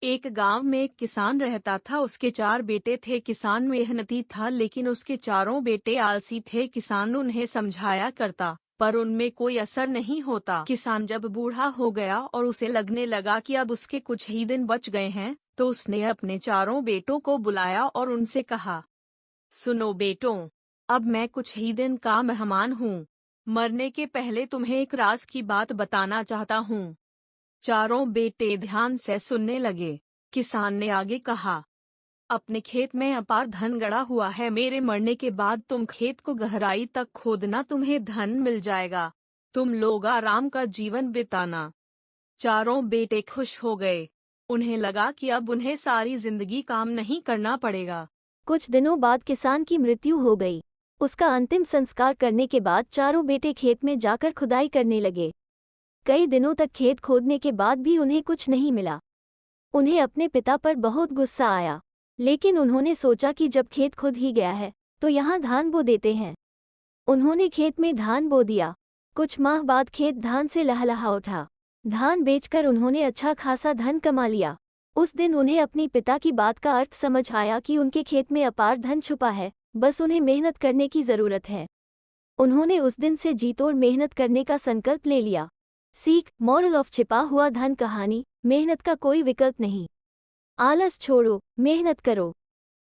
एक गांव में एक किसान रहता था। उसके 4 बेटे थे। किसान मेहनती था लेकिन उसके चारों बेटे आलसी थे। किसान उन्हें समझाया करता पर उनमें कोई असर नहीं होता। किसान जब बूढ़ा हो गया और उसे लगने लगा कि अब उसके कुछ ही दिन बच गए हैं, तो उसने अपने चारों बेटों को बुलाया और उनसे कहा, सुनो बेटों, अब मैं कुछ ही दिन का मेहमान हूँ। मरने के पहले तुम्हें एक राज की बात बताना चाहता हूँ। चारों बेटे ध्यान से सुनने लगे। किसान ने आगे कहा, अपने खेत में अपार धन गड़ा हुआ है। मेरे मरने के बाद तुम खेत को गहराई तक खोदना, तुम्हें धन मिल जाएगा। तुम लोग आराम का जीवन बिताना। चारों बेटे खुश हो गए। उन्हें लगा कि अब उन्हें सारी जिंदगी काम नहीं करना पड़ेगा। कुछ दिनों बाद किसान की मृत्यु हो गई। उसका अंतिम संस्कार करने के बाद चारों बेटे खेत में जाकर खुदाई करने लगे। कई दिनों तक खेत खोदने के बाद भी उन्हें कुछ नहीं मिला। उन्हें अपने पिता पर बहुत गुस्सा आया, लेकिन उन्होंने सोचा कि जब खेत खुद ही गया है तो यहाँ धान बो देते हैं। उन्होंने खेत में धान बो दिया। कुछ माह बाद खेत धान से लहलहा उठा। धान बेचकर उन्होंने अच्छा खासा धन कमा लिया। उस दिन उन्हें अपनी पिता की बात का अर्थ समझ आया कि उनके खेत में अपार धन छुपा है, बस उन्हें मेहनत करने की ज़रूरत है। उन्होंने उस दिन से जी-तोड़ मेहनत करने का संकल्प ले लिया। सीख, मॉरल ऑफ छिपा हुआ धन कहानी, मेहनत का कोई विकल्प नहीं। आलस छोड़ो, मेहनत करो।